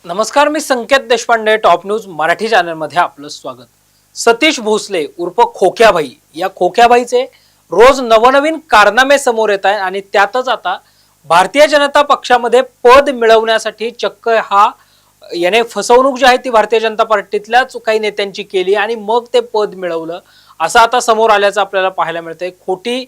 नमस्कार, मी संकेत Deshpande, top news Marathi चॅनलमध्ये आपलं स्वागत. सतीश भोसले उर्फ खोक्याभाई, या खोक्याभाईचे रोज नवनवीन कारनामे समोर येत आहेत आणि त्यातच आता भारतीय जनता पक्षामध्ये पद मिळवण्यासाठी चक्क याने फसवणूक जी आहे ती भारतीय जनता पार्टीतल्याच काही नेत्यांची केली आणि मग ते पद मिळवलं, असं आता समोर आल्याचं आपल्याला पाहायला मिळतंय. खोटी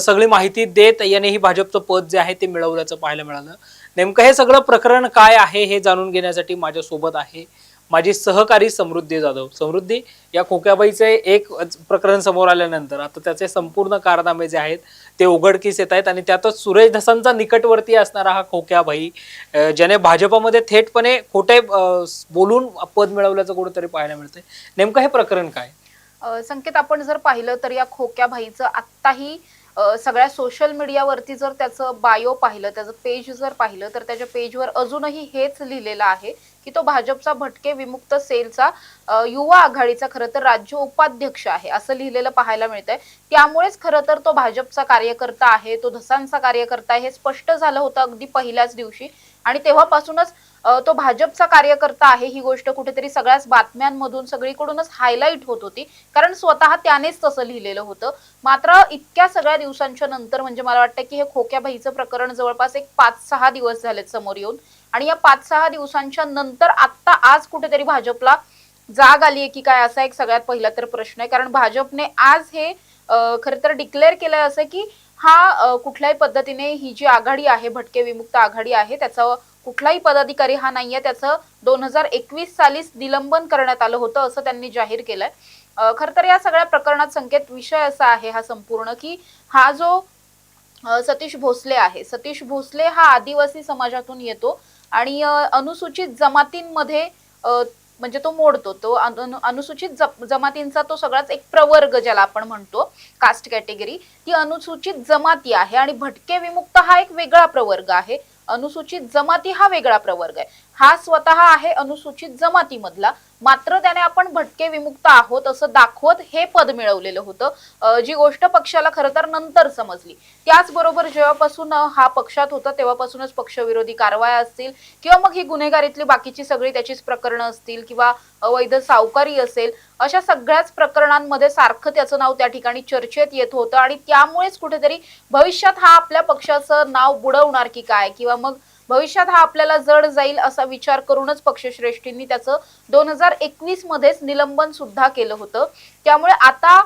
सगळी माहिती देत याने ही भाजपचं पद जे आहे ते मिळवल्याचं पाहायला मिळालं. नेमकं हे सगळं प्रकरण काय आहे हे जाणून घेण्यासाठी माझ्या सोबत आहे माझी सहकारी समृद्धी जाधव. समृद्धी, या खोक्याबाईचे एक प्रकरण समोर आल्यानंतर आता त्याचे संपूर्ण कारनामे जे आहेत ते उघडकीस येत आहेत आणि त्यातच सुरेश धसांचा निकटवर्ती असणारा हा खोक्याबाई, ज्याने भाजपमध्ये थेटपणे खोटे बोलून पद मिळवल्याचं कुठेतरी पाहायला मिळतंय. नेमकं हे प्रकरण काय? संकेत, आपण जर पाहिलं तर या खोक्याभाईचं आत्ताही सगळ्या सोशल मीडियावरती जर त्याचं बायो पाहिलं, त्याचं पेज जर पाहिलं तर त्याच्या पेजवर अजूनही हेच लिहिलेलं आहे की तो भाजपचा भटके विमुक्त सेलचा युवा आघाडीचा खरं तर राज्य उपाध्यक्ष आहे, असं लिहिलेलं पाहायला मिळतंय. त्यामुळेच खरं तर तो भाजपचा कार्यकर्ता आहे, तो धसांचा कार्यकर्ता आहे हे स्पष्ट झालं होतं अगदी पहिल्याच दिवशी. आणि तेव्हापासूनच तो भाजपचा कार्यकर्ता आहे ही गोष्ट कुठेतरी सगळ्याच बातम्यांमधून सगळीकडूनच हायलाइट होत होती, कारण स्वतः त्यानेच तसं लिहिलेलं होतं. मात्र इतक्या सगळ्या दिवसांच्या नंतर म्हणजे मला वाटतं की हे खोक्याबाईचं प्रकरण जवळपास एक 5-6 दिवस झालेत समोर येऊन, आणि या 5-6 दिवसांच्या नंतर आता आज कुठेतरी भाजपला जाग आलीये की काय, असा एक सगळ्यात पहिला तर प्रश्न आहे. कारण भाजपने आज हे खरं तर डिक्लेअर केलंय असं की हा कुठल्याही पद्धतीने ही जी आघाडी आहे, भटके विमुक्त आघाडी आहे, त्याचा कुठलाही पदाधिकारी हा नाहीये, त्याचं 2021 सालीच निलंबन करण्यात आलं होतं असं त्यांनी जाहीर केलंय. खरं तर या सगळ्या प्रकरणात संकेत विषय असा आहे हा संपूर्ण की हा जो सतीश भोसले आहे, सतीश भोसले हा आदिवासी समाजातून येतो आणि अनुसूचित जमातींमध्ये म्हणजे तो मोडतो. तो अनुसूचित जमातींचा तो सगळाच एक प्रवर्ग ज्याला आपण म्हणतो, कास्ट कॅटेगरी, ती अनुसूचित जमाती आहे. आणि भटके विमुक्त हा एक वेगळा प्रवर्ग आहे, अनुसूचित जमाती हा वेगळा प्रवर्ग आहे. हा स्वतः आहे अनुसूचित जमातीमधला, मात्र त्याने आपण भटके विमुक्त आहोत असं दाखवत हे पद मिळवलेलं होतं, जी गोष्ट पक्षाला खरं तर नंतर समजली. त्याचबरोबर जेव्हापासून हा पक्षात होता तेव्हापासूनच पक्षविरोधी कारवाया असतील किंवा मग ही गुन्हेगारीतली बाकीची सगळी त्याचीच प्रकरणं असतील किंवा अवैध सावकारी असेल, अशा सगळ्याच प्रकरणांमध्ये सारखं त्याचं नाव त्या ठिकाणी चर्चेत येत होतं. आणि त्यामुळेच कुठेतरी भविष्यात हा आपल्या पक्षाचं नाव बुडवणार की काय, किंवा मग भविष्यात हा आपल्याला जड जाईल असा विचार करूनच पक्षश्रेष्ठींनी त्याचं 2021 मध्येच निलंबन सुद्धा केलं होतं. त्यामुळे आता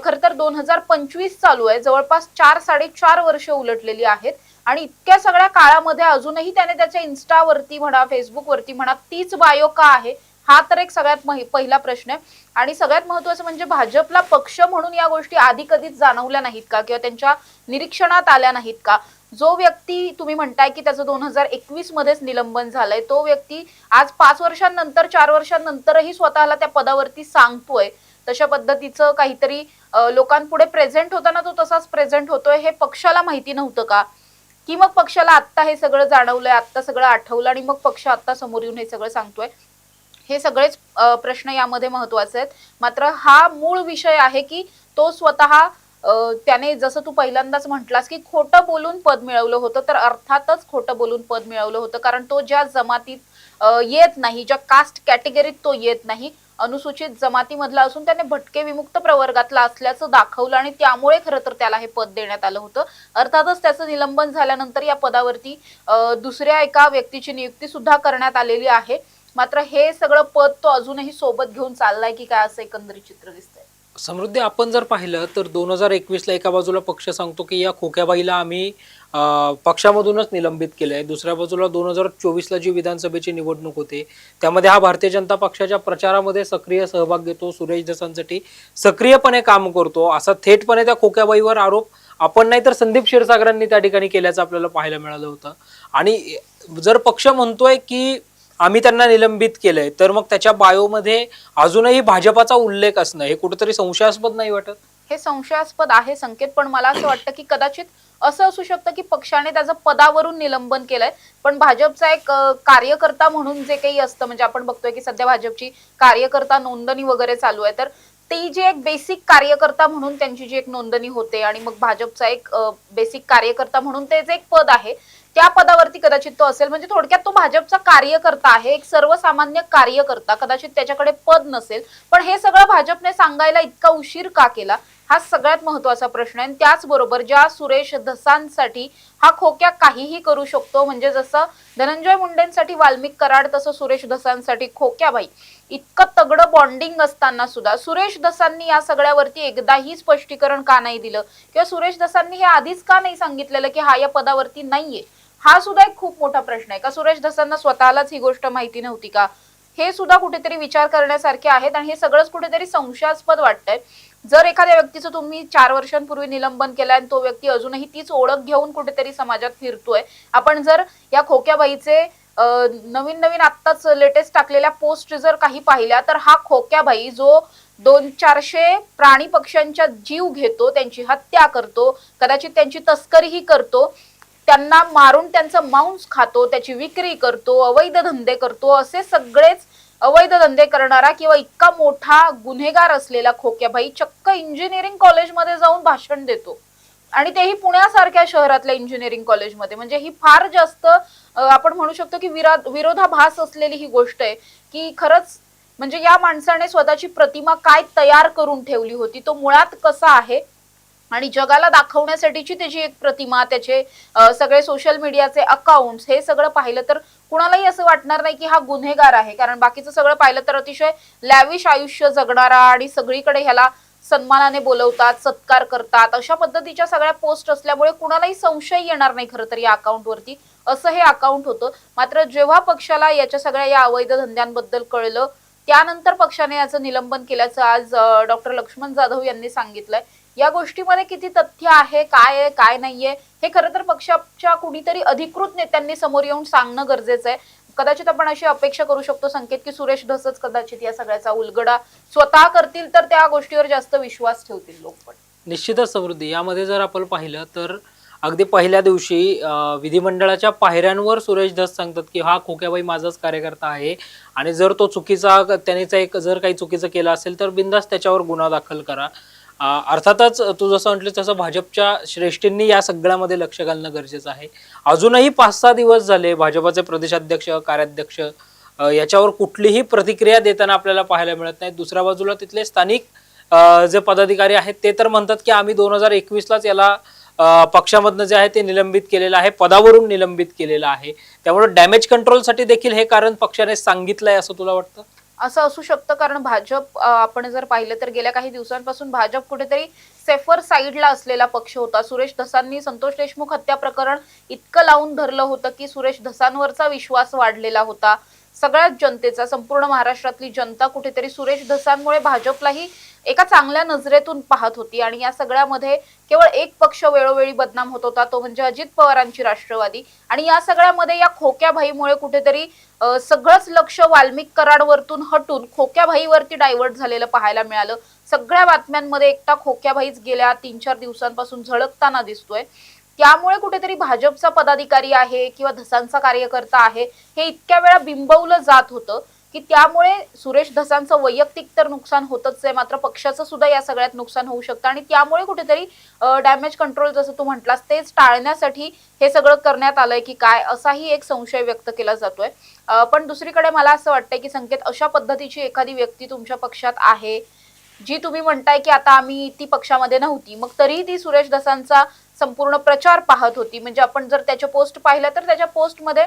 खरं तर 2025 चालू आहे, जवळपास 4-4.5 वर्ष उलटलेली आहेत. आणि इतक्या सगळ्या काळामध्ये अजूनही त्याने त्याच्या इन्स्टावरती म्हणा, फेसबुकवरती म्हणा, तीच बायो का आहे, हा तर एक सगळ्यात पहिला प्रश्न आहे. आणि सगळ्यात महत्त्वाचं म्हणजे भाजपला पक्ष म्हणून या गोष्टी आधी कधीच जाणवल्या नाहीत का, किंवा त्यांच्या निरीक्षणात आल्या नाहीत का? जो व्यक्ती तुम्ही म्हणताय की त्याचं 2021 मध्येच निलंबन झालंय, तो व्यक्ती आज 5 वर्षांनंतर, 4 वर्षांनंतरही स्वतःला त्या पदावरती सांगतोय, तशा पद्धतीचं काहीतरी लोकांपुढे प्रेझेंट होताना तो तसाच प्रेझेंट होतोय, हे पक्षाला माहिती नव्हतं का? की मग पक्षाला आत्ता हे सगळं जाणवलंय, आत्ता सगळं आठवलं आणि मग पक्ष आत्ता समोर येऊन हे सगळं सांगतोय? हे सगळेच प्रश्न यामध्ये महत्वाचे आहेत. मात्र हा मूळ विषय आहे की तो स्वतः त्याने, जसं तू पहिल्यांदाच म्हटलास की खोटं बोलून पद मिळवलं होतं, तर अर्थातच खोटं बोलून पद मिळवलं होतं, कारण तो ज्या जमातीत येत नाही, ज्या कास्ट कॅटेगरीत तो येत नाही, अनुसूचित जमातीमधला असून त्याने भटके विमुक्त प्रवर्गातला असल्याचं दाखवलं आणि त्यामुळे खरं तर त्याला हे पद देण्यात आलं होतं. अर्थातच त्याचं निलंबन झाल्यानंतर या पदावरती दुसऱ्या एका व्यक्तीची नियुक्ती सुद्धा करण्यात आलेली आहे. मात्र हे सगळं पद तो अजूनही सोबत घेऊन चाललाय की काय, असं एकंदरीत चित्र दिसतंय. समृद्धी, आपण जर पाहिलं तर 2021 ला एका बाजूला पक्ष सांगतो की या खोक्याबाईला आम्ही पक्षामधूनच निलंबित केलंय, दुसऱ्या बाजूला 2024 ला जी विधानसभेची निवडणूक होते त्यामध्ये हा भारतीय जनता पक्षाच्या प्रचारामध्ये सक्रिय सहभाग घेतो, सुरेश धसांसाठी सक्रियपणे काम करतो, असा थेटपणे त्या खोक्याबाईवर आरोप आपण नाही तर संदीप क्षीरसागरांनी त्या ठिकाणी केल्याचं आपल्याला पाहायला मिळालं होतं. आणि जर पक्ष म्हणतोय की आम्ही त्यांना निलंबित केलंय, तर मग त्याच्या बायोमध्ये अजूनही भाजपाचा उल्लेख असणं हे कुठेतरी संशयास्पद नाही वाटत? हे संशयास्पद आहे संकेत, पण मला असं वाटतं की कदाचित असं असू शकतं की पक्षाने त्याचं पदावरून निलंबन केलंय, पण भाजपचा एक कार्यकर्ता म्हणून जे काही असतं, म्हणजे आपण बघतोय की सध्या भाजपची कार्यकर्ता नोंदणी वगैरे चालू आहे, तर ती जी एक बेसिक कार्यकर्ता म्हणून त्यांची जी एक नोंदणी होते आणि मग भाजपचा एक बेसिक कार्यकर्ता म्हणून ते जे एक पद आहे त्या पदावरती कदाचित तो असेल. म्हणजे थोडक्यात तो भाजपचा कार्यकर्ता आहे, एक सर्वसामान्य कार्यकर्ता. कदाचित त्याच्याकडे पद नसेल, पण हे सगळं भाजपने सांगायला इतका उशीर का केला, हा सगळ्यात महत्वाचा प्रश्न आहे. त्याचबरोबर ज्या सुरेश धसांसाठी हा खोक्या काहीही करू शकतो, म्हणजे जसं धनंजय मुंडेंसाठी वाल्मिक कराड, तसं सुरेश धसांसाठी खोक्याबाई, इतकं तगडं बॉन्डिंग असताना सुद्धा सुरेश धसांनी या सगळ्यावरती एकदाही स्पष्टीकरण का नाही दिलं, किंवा सुरेश धसांनी हे आधीच का नाही सांगितलेलं की हा या पदावरती नाहीये, हा सुद्धा एक खूप मोठा प्रश्न आहे. का सुरेश धसांना स्वतःलाच ही गोष्ट माहिती नव्हती का, हे सुद्धा कुठेतरी विचार करण्यासारखे आहेत. आणि हे सगळंच कुठेतरी संशयास्पद वाटतंय. जर एखाद्या व्यक्तीचं तुम्ही 4 वर्षांपूर्वी निलंबन केलंय आणि तो व्यक्ती अजूनही तीच ओळख घेऊन कुठेतरी समाजात फिरतोय, आपण जर या खोक्याबाईचे नवीन नवीन आत्ताच लेटेस्ट टाकलेल्या पोस्ट जर काही पाहिल्या, तर हा खोक्याबाई जो 200-400 प्राणी पक्ष्यांचा जीव घेतो, त्यांची हत्या करतो, कदाचित त्यांची तस्करीही करतो, त्यांना मारून त्यांचं मांस खातो, त्याची विक्री करतो, अवैध धंदे करतो, असे सगळेच अवैध धंदे करणारा किंवा इतका मोठा गुन्हेगार असलेला खोक्याबाई चक्क इंजिनिअरिंग कॉलेजमध्ये जाऊन भाषण देतो, आणि तेही पुण्यासारख्या शहरातल्या इंजिनिअरिंग कॉलेजमध्ये. म्हणजे ही फार जास्त आपण म्हणू शकतो की विरोधाभास असलेली ही गोष्ट आहे की खरंच म्हणजे या माणसाने स्वतःची प्रतिमा काय तयार करून ठेवली होती, तो मुळात कसा आहे, आणि जगाला दाखवण्यासाठीची त्याची एक प्रतिमा, त्याचे सगळे सोशल मीडियाचे अकाउंट्स, हे सगळं पाहिलं तर कुणालाही असं वाटणार नाही की हा गुन्हेगार आहे. कारण बाकीचं सगळं पाहिलं तर अतिशय लॅविश आयुष्य जगणारा, आणि सगळीकडे ह्याला सन्मानाने बोलवतात, सत्कार करतात, अशा पद्धतीच्या सगळ्या पोस्ट असल्यामुळे कुणालाही संशय येणार नाही खरं तर या अकाउंटवरती, असं हे अकाउंट होतं. मात्र जेव्हा पक्षाला याच्या सगळ्या या अवैध धंद्यांबद्दल कळलं, त्यानंतर पक्षाने याचं निलंबन केल्याचं आज डॉक्टर लक्ष्मण जाधव यांनी सांगितलंय. या गोष्टीमध्ये किती तथ्य आहे, काय आहे, काय नाहीये, हे खरं तर पक्षाच्या कुणीतरी अधिकृत नेत्यांनी समोर येऊन सांगणं गरजेचं आहे. कदाचित आपण अशी अपेक्षा करू शकतो संकेत की सुरेश धसच कदाचित या सगळ्याचा उलगडा स्वतः करतील, तर त्या गोष्टीवर जास्त विश्वास ठेवतील लोक. पण निश्चितच समृद्धी, यामध्ये जर आपण पाहिलं तर अगदी पहिल्या दिवशी विधिमंडळाच्या पायऱ्यांवर सुरेश धस सांगतात की हा खोक्याबाई माझाच कार्यकर्ता आहे, आणि जर तो चुकीचा त्याने जर काही चुकीचं केलं असेल तर बिनधास्त त्याच्यावर गुन्हा दाखल करा. अर्थातच तू जसं म्हटलं तसं भाजपच्या श्रेष्ठींनी या सगळ्यामध्ये लक्ष घालणं गरजेचं आहे. अजूनही 5-6 दिवस झाले भाजपचे प्रदेशाध्यक्ष, कार्याध्यक्ष याच्यावर कुठलीही प्रतिक्रिया देताना आपल्याला पाहायला मिळत नाही. दुसऱ्या बाजूला तिथले स्थानिक जे पदाधिकारी आहेत ते तर म्हणतात की आम्ही 2021लाच याला पक्षामधनं जे आहे ते निलंबित केलेलं आहे, पदावरून निलंबित केलेलं आहे. त्यामुळे डॅमेज कंट्रोलसाठी देखील हे कारण पक्षाने सांगितलंय असं तुला वाटतं? असं असू शकतं, कारण भाजप आपण जर पाहिलं तर गेल्या काही दिवसांपासून भाजप कुठेतरी सेफर साईडला असलेला पक्ष होता. सुरेश धसांनी संतोष देशमुख हत्या प्रकरण इतकं लावून धरलं होतं की सुरेश धसांवरचा विश्वास वाढलेला होता. सगळ्याच जनतेचा, संपूर्ण महाराष्ट्रातली जनता कुठेतरी सुरेश धसांमुळे भाजपलाही एका चांगल्या नजरेतून पाहत होती. आणि या सगळ्यामध्ये केवळ एक पक्ष वेळोवेळी बदनाम होत होता, तो म्हणजे अजित पवारांची राष्ट्रवादी. आणि या सगळ्यामध्ये या खोक्याभाईमुळे कुठेतरी सगळंच लक्ष वाल्मिक कराडवरतून हटून खोक्याभाईवरती डायव्हर्ट झालेलं पाहायला मिळालं. सगळ्या बातम्यांमध्ये एकटा खोक्याभाईच गेल्या 3-4 दिवसांपासून झळकताना दिसतोय. त्यामुळे कुठेतरी भाजपचा पदाधिकारी आहे किंवा धसांचा कार्यकर्ता आहे हे इतक्या वेळा बिंबवलं जात होतं की त्यामुळे सुरेश धसांचं वैयक्तिक तर नुकसान होतच आहे, मात्र पक्षाचं सुद्धा या सगळ्यात नुकसान होऊ शकतं. आणि त्यामुळे कुठेतरी डॅमेज कंट्रोल जसं तू म्हटलास तेच टाळण्यासाठी हे सगळं करण्यात आलंय की काय, असाही एक संशय व्यक्त केला जातोय. पण दुसरीकडे मला असं वाटतंय की संकेत, अशा पद्धतीची एखादी व्यक्ती तुमच्या पक्षात आहे जी तुम्ही म्हणताय की आता आम्ही ती पक्षामध्ये नव्हती, मग तरीही ती सुरेश धसांचा संपूर्ण प्रचार पाहत होती. म्हणजे आपण जर त्याच्या पोस्ट पाहिल्या तर त्याच्या पोस्टमध्ये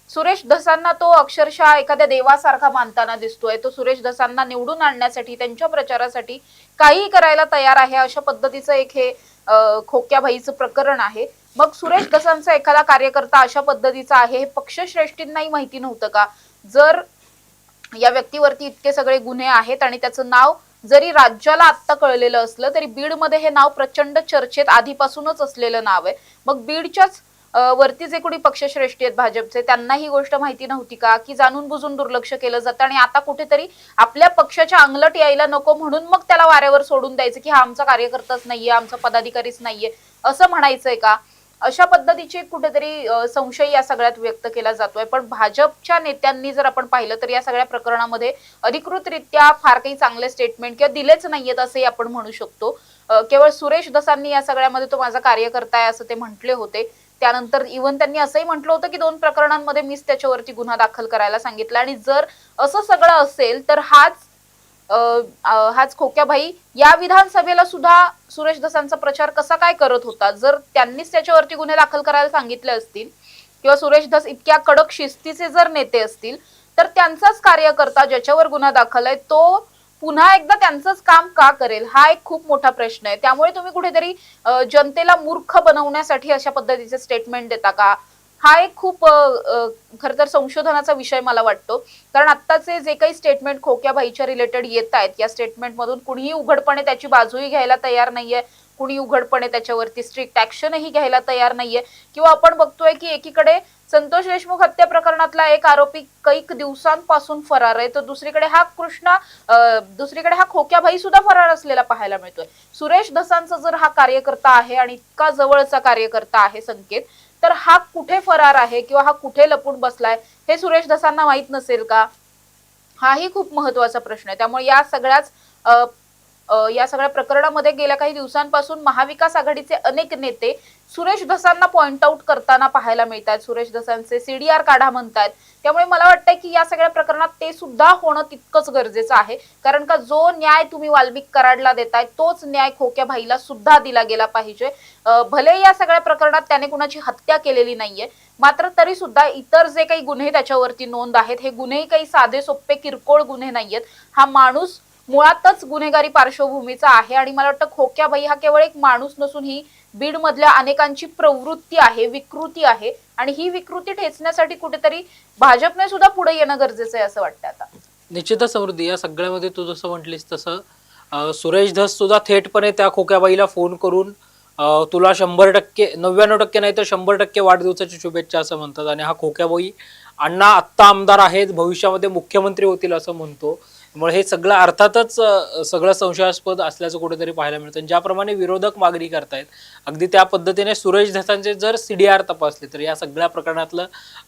सुरेश धसांना तो अक्षरशः एखाद्या देवासारखा मानताना दिसतोय. तो सुरेश धसांना निवडून आणण्यासाठी, त्यांच्या प्रचारासाठी काहीही करायला तयार आहे, अशा पद्धतीचं एक हे खोक्याभाईचं प्रकरण आहे. मग सुरेश धसांचा एखादा कार्यकर्ता अशा पद्धतीचा आहे हे पक्षश्रेष्ठींनाही माहिती नव्हतं का? जर या व्यक्तीवरती इतके सगळे गुन्हे आहेत आणि त्याचं नाव जरी राज्याला आत्ता कळलेलं असलं तरी बीडमध्ये हे नाव प्रचंड चर्चेत आधीपासूनच असलेलं नाव आहे, मग बीडच्याच वरती जे कोणी पक्षश्रेष्ठी आहेत भाजपचे त्यांना ही गोष्ट माहिती नव्हती का की जाणून बुजून दुर्लक्ष केलं जातं आणि आता कुठेतरी आपल्या पक्षाच्या अंगलट यायला नको म्हणून मग त्याला वाऱ्यावर सोडून द्यायचं की हा आमचा कार्यकर्ताच नाहीये, आमचा पदाधिकारीच नाहीये, असं म्हणायचंय का? अशा पद्धतीचे कुठेतरी संशय या सगळ्यात व्यक्त केला जातोय. पण भाजपच्या नेत्यांनी जर आपण पाहिलं तर या सगळ्या प्रकरणामध्ये अधिकृतरित्या फार काही चांगले स्टेटमेंट किंवा दिलेच नाहीयेत असंही आपण म्हणू शकतो. केवळ सुरेश धसांनी या सगळ्यामध्ये तो माझा कार्यकर्ता आहे असं ते म्हटले होते. त्यानंतर इव्हन त्यांनी असंही म्हटलं होतं की 2 प्रकरणांमध्ये मीच त्याच्यावरती गुन्हा दाखल करायला सांगितला आणि जर असं सगळं असेल तर हाच खोक्याभाई या विधानसभेला सुद्धा सुरेश धसांचा प्रचार कसा काय करत होता? जर त्यांनीच त्याच्यावरती गुन्हे दाखल करायला सांगितले असतील किंवा सुरेश धस इतक्या कडक शिस्तीचे जर नेते असतील तर त्यांचाच कार्यकर्ता ज्याच्यावर गुन्हा दाखल आहे तो पुन्हा एकदा त्यांचंच काम का करेल हा एक खूप मोठा प्रश्न आहे. त्यामुळे तुम्ही कुठेतरी जनतेला मूर्ख बनवण्यासाठी अशा पद्धतीचे स्टेटमेंट देता का? हा एक खूप खर तर संशोधनाचा विषय मला वाटतो. कारण आत्ताचे जे काही स्टेटमेंट खोक्याभाईच्या रिलेटेड येत आहेत या स्टेटमेंटमधून कुणीही उघडपणे त्याची बाजूही घ्यायला तयार नाहीये, कुणी उघडपणे त्याच्यावरती स्ट्रिक्ट ऍक्शनही घ्यायला तयार नाहीये. किंवा आपण बघतोय की एकीकडे संतोष देशमुख हत्या प्रकरणातला एक आरोपी कैक दिवसांपासून फरार आहे, तर दुसरीकडे हा खोक्याभाई सुद्धा फरार असलेला पाहायला मिळतोय. सुरेश धसांचा जर हा कार्यकर्ता आहे आणि इतका जवळचा कार्यकर्ता आहे संकेत, तर हा कुठे फरार आहे किंवा हा कुठे लपून बसलाय हे सुरेश धसांना माहित नसेल का? हाही खूप महत्वाचा प्रश्न आहे. त्यामुळे या सगळ्या प्रकरणामध्ये गेल्या काही दिवसांपासून महाविकास आघाडीचे अनेक नेते सुरेश धसांना पॉइंट आउट करताना पाहायला मिळतात. सुरेश धसांचे सीडीआर काढा म्हणतात. त्यामुळे मला वाटतंय की या सगळ्या प्रकरणात ते सुद्धा होणं तितकंच गरजेचं आहे. कारण का जो न्याय तुम्ही वाल्मिक कराडला देताय तोच न्याय खोक्याभाईला सुद्धा दिला गेला पाहिजे. भले या सगळ्या प्रकरणात त्याने कुणाची हत्या केलेली नाहीये, मात्र तरी सुद्धा इतर जे काही गुन्हे त्याच्यावरती नोंद आहेत हे गुन्हे काही साधे सोपे किरकोळ गुन्हे नाहीयेत. हा माणूस मुळातच गुन्हेगारी पार्श्वभूमीचा आहे आणि मला वाटतं खोक्याभाई हा केवळ एक माणूस नसून ही बीड मधल्या अनेकांची प्रवृत्ती आहे, विकृती आहे आणि ही विकृती ठेचण्यासाठी कुठेतरी भाजपने सुद्धा पुढे येणं गरजेचं आहे असं वाटतं आता. निश्चितच समृद्धी, या सगळ्यामध्ये तू जसं म्हटलीस तसं सुरेश धस सुद्धा थेटपणे त्या खोक्याबाईला फोन करून तुला 100%, 99% नाही तर 100% वाढदिवसाची शुभेच्छा असं म्हणतात. आणि हा खोक्याबाई अण्णा आत्ता आमदार आहेत, भविष्यामध्ये मुख्यमंत्री होतील असं म्हणतो. त्यामुळे हे सगळं अर्थातच सगळं संशयास्पद असल्याचं कुठेतरी पाहायला मिळतं. ज्याप्रमाणे विरोधक मागणी करतायत अगदी त्या पद्धतीने सुरेश धसांचे जर सीडीआर तपासले तर या सगळ्या प्रकरणातलं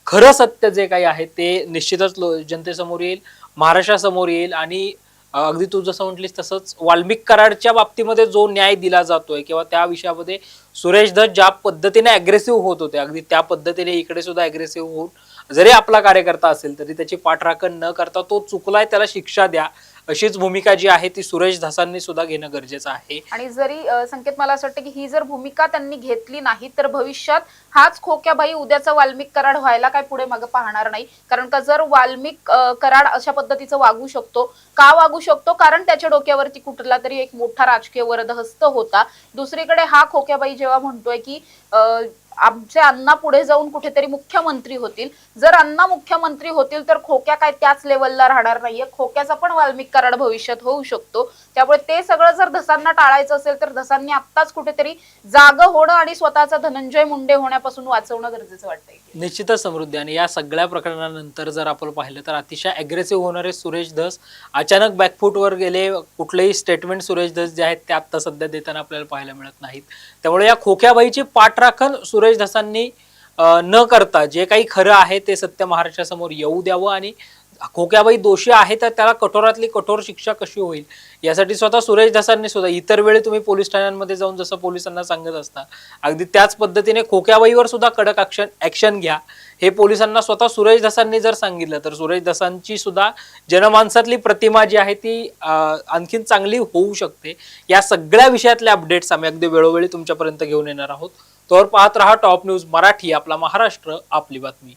खरं सत्य जे काही आहे ते निश्चितच जनतेसमोर येईल, महाराष्ट्रासमोर येईल. आणि अगदी तू जसं म्हटलीस तसंच वाल्मिक कराडच्या बाबतीमध्ये जो न्याय दिला जातोय किंवा त्या विषयामध्ये सुरेश धस ज्या पद्धतीने अग्रेसिव्ह होत होते अगदी त्या पद्धतीने इकडे सुद्धा अग्रेसिव्ह होऊन जरी आपला कार्यकर्ता असेल तरी त्याची पाठराखण न करता तो चुकलाय त्याला शिक्षा द्या अशीच भूमिका जी आहे ती सुरेश धसांनी सुद्धा घेणं गरजेचं आहे. आणि जरी संकेत मला असं वाटतं की ही जर भूमिका त्यांनी घेतली नाही तर भविष्यात हाच खोक्याबाई उद्याचा वाल्मिक कराड व्हायला काय पुढे मागे पाहणार नाही. कारण का जर वाल्मिक कराड अशा पद्धतीचं वागू शकतो, का वागू शकतो? कारण त्याच्या डोक्यावरती कुठला तरी एक मोठा राजकीय वरदहस्त होता. दुसरीकडे हा खोक्याबाई जेव्हा म्हणतोय की आमचे अण्णा पुढे जाऊन कुठेतरी मुख्यमंत्री होतील, जर अण्णा मुख्यमंत्री होतील तर खोक्या काय त्याच लेवलला राहणार नाहीये, खोक्याचा पण वाल्मिक कराड भविष्यात होऊ शकतो. त्यामुळे ते सगळं जर धसांना टाळायचं असेल तर धसांनी आत्ताच कुठेतरी जाग होणं आणि स्वतःचा धनंजय मुंडे होण्यापासून वाचवणं गरजेचं वाटतंय. निश्चितच समृद्धी. आणि या सगळ्या प्रकरणानंतर जर आपण पाहिलं तर अतिशय अग्रेसिव्ह होणारे सुरेश धस अचानक बॅकफूटवर गेले. कुठलेही स्टेटमेंट सुरेश धस जे आहेत ते आता सध्या देताना आपल्याला पाहायला मिळत नाहीत. त्यामुळे या खोक्याबाईची पाठराखण सुरेश धसांनी न करता जे काही खरं आहे ते सत्य महाराष्ट्रासमोर येऊ द्यावं आणि खोक्याबाई दोषी आहे तर त्याला कठोरातली कठोर शिक्षा कशी होईल यासाठी स्वतः सुरेश धसांनी सुद्धा इतर वेळी तुम्ही पोलीस ठाण्यांमध्ये जाऊन जसं पोलिसांना सांगत असता अगदी त्याच पद्धतीने खोक्याबाईवर सुद्धा कडक ऍक्शन घ्या हे पोलिसांना स्वतः सुरेश धसांनी जर सांगितलं तर सुरेश धसांची सुद्धा जनमानसातली प्रतिमा जी आहे ती आणखीन चांगली होऊ शकते. या सगळ्या विषयातले अपडेट्स आम्ही अगदी वेळोवेळी तुमच्यापर्यंत घेऊन येणार आहोत. तोवर पाहत रहा टॉप न्यूज मराठी, आपला महाराष्ट्र आपली बातमी.